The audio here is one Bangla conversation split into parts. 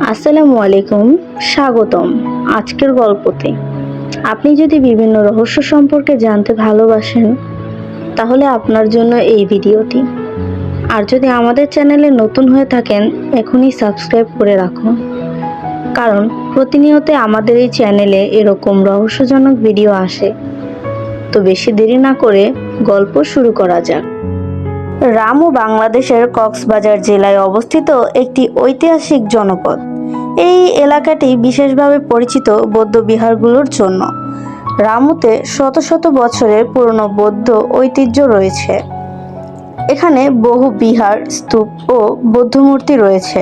আসসালামু আলাইকুম, স্বাগতম আজকের গল্পতে। আপনি যদি বিভিন্ন রহস্য সম্পর্কে জানতে ভালোবাসেন তাহলে আপনার জন্য এই ভিডিওটি। আর যদি আমাদের চ্যানেলে নতুন হয়ে থাকেন এখনই সাবস্ক্রাইব করে রাখুন, কারণ প্রতিনিয়ত আমাদের এই চ্যানেলে এরকম রহস্যজনক ভিডিও আসে। তো বেশি দেরি না করে গল্প শুরু করা যাক। রামু বাংলাদেশের কক্সবাজার জেলায় অবস্থিত একটি ঐতিহাসিক জনপদ। এই এলাকাটি বিশেষভাবে পরিচিত বৌদ্ধ বিহারগুলোর জন্য। রামুতে শত শত বছরের পুরনো বৌদ্ধ ঐতিহ্য রয়েছে। এখানে বহু বিহার, স্তূপ ও বৌদ্ধ মূর্তি রয়েছে।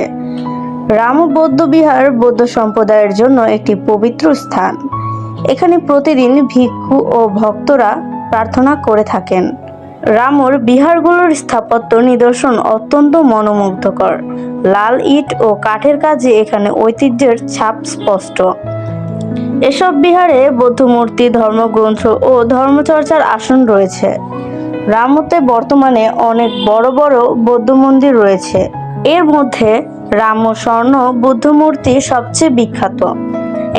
রামু বৌদ্ধ বিহার বৌদ্ধ সম্প্রদায়ের জন্য একটি পবিত্র স্থান। এখানে প্রতিদিন ভিক্ষু ও ভক্তরা প্রার্থনা করে থাকেন। রামুর বিহারগুলোর স্থাপত্য নিদর্শন অত্যন্ত মনোমুগ্ধকর। লাল ইট ও কাঠের কাজে এখানে ঐতিহ্যের ছাপ স্পষ্ট। এসব বিহারে বৌদ্ধ মূর্তি, ধর্মগ্রন্থ ও ধর্মচর্চার আসন রয়েছে। রামুতে বর্তমানে অনেক বড় বড় বৌদ্ধ মন্দির রয়েছে। এর মধ্যে রামু স্বর্ণ বুদ্ধ মূর্তি সবচেয়ে বিখ্যাত।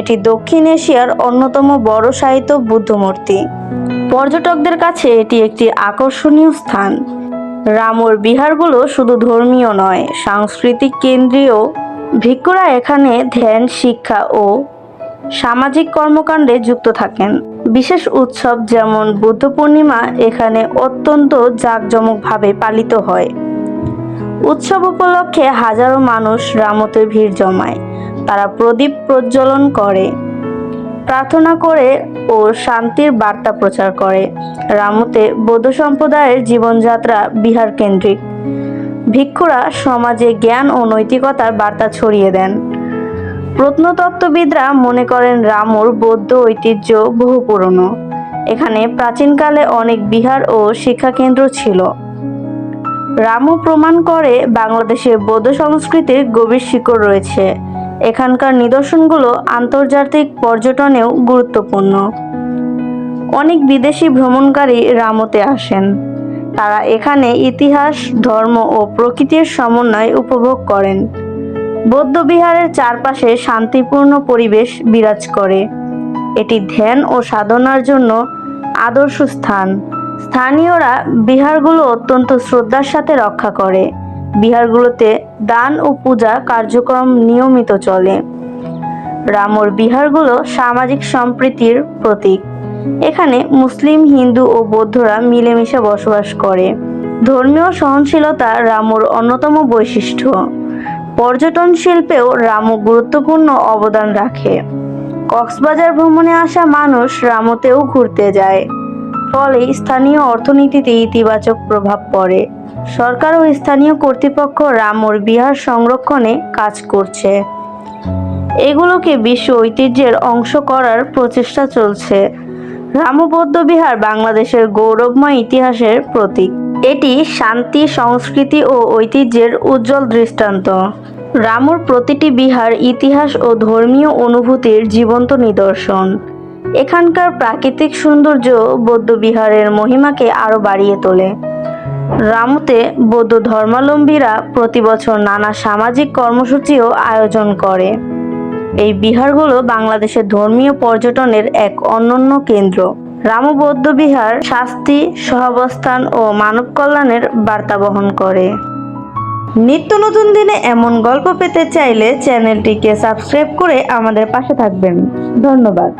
এটি দক্ষিণ এশিয়ার অন্যতম বড় শায়িত বুদ্ধ মূর্তি। পর্যটকদের কাছে এটি একটি আকর্ষণীয় স্থান। রামুর বিহারগুলো শুধু ধর্মীয় নয়, সাংস্কৃতিক কেন্দ্রীয়। ভিক্ষুরা এখানে ধ্যান, শিক্ষা ও সামাজিক কর্মকাণ্ডে যুক্ত থাকেন। বিশেষ উৎসব যেমন বুদ্ধ পূর্ণিমা এখানে অত্যন্ত জাঁকজমকভাবে পালিত হয়। উৎসব উপলক্ষে হাজারো মানুষ রামুতে ভিড় জমায়। তারা প্রদীপ প্রজ্বলন করে, প্রার্থনা করে ও শান্তির বার্তা প্রচার করে। রামুতে বৌদ্ধ সম্প্রদায়ের জীবনযাত্রা বিহার কেন্দ্রিক। ভিক্ষুরা সমাজে জ্ঞান ও নৈতিকতার বার্তা ছড়িয়ে দেন। প্রত্নতত্ত্ববিদরা মনে করেন রামুর বৌদ্ধ ঐতিহ্য বহু পুরনো। এখানে প্রাচীনকালে অনেক বিহার ও শিক্ষাকেন্দ্র ছিল। রামু প্রমাণ করে বাংলাদেশের বৌদ্ধ সংস্কৃতির গভীর শিকড় রয়েছে। এখানকার নিদর্শনগুলো আন্তর্জাতিক পর্যটনেও গুরুত্বপূর্ণ। অনেক বিদেশি ভ্রমণকারী রামুতে আসেন। তারা এখানে ইতিহাস, ধর্ম ও প্রকৃতির সমন্বয় উপভোগ করেন। বৌদ্ধ বিহারের চারপাশে শান্তিপূর্ণ পরিবেশ বিরাজ করে। এটি ধ্যান ও সাধনার জন্য আদর্শ স্থান। স্থানীয়রা বিহারগুলো অত্যন্ত শ্রদ্ধার সাথে রক্ষা করে। বিহারগুলোতে দান ও পূজা কার্যক্রম নিয়মিত চলে। রামুর বিহারগুলো সামাজিক সম্প্রীতির প্রতীক। এখানে মুসলিম, হিন্দু ও বৌদ্ধরা মিলেমিশে বসবাস করে। ধর্মীয় সহনশীলতা রামুর অন্যতম বৈশিষ্ট্য। পর্যটন শিল্পেও রামু গুরুত্বপূর্ণ অবদান রাখে। কক্সবাজার ভ্রমণে আসা মানুষ রামুতেও ঘুরতে যায়, ফলে স্থানীয় অর্থনীতিতে ইতিবাচক প্রভাব পড়ে। সরকার ও স্থানীয় কর্তৃপক্ষ রামুর বিহার সংরক্ষণে কাজ করছে। এগুলোকে বিশ্ব ঐতিহ্যের অংশ করার প্রচেষ্টা চলছে। রামু বৌদ্ধ বিহার বাংলাদেশের গৌরবময় ইতিহাসের প্রতীক। এটি শান্তি, সংস্কৃতি ও ঐতিহ্যের উজ্জ্বল দৃষ্টান্ত। রামুর প্রতিটি বিহার ইতিহাস ও ধর্মীয় অনুভূতির জীবন্ত নিদর্শন। এখানকার প্রাকৃতিক সৌন্দর্য বৌদ্ধ বিহারের মহিমাকে আরও বাড়িয়ে তোলে। রামুতে বৌদ্ধ ধর্মাবলম্বীরা প্রতি বছর নানা সামাজিক কর্মসূচিও আয়োজন করে। এই বিহারগুলো বাংলাদেশের ধর্মীয় পর্যটনের এক অনন্য কেন্দ্র। রামু বৌদ্ধ বিহার শান্তি, সহাবস্থান ও মানব কল্যাণের বার্তা বহন করে। নিত্য নতুন দিনে এমন গল্প পেতে চাইলে চ্যানেলটিকে সাবস্ক্রাইব করে আমাদের পাশে থাকবেন। ধন্যবাদ।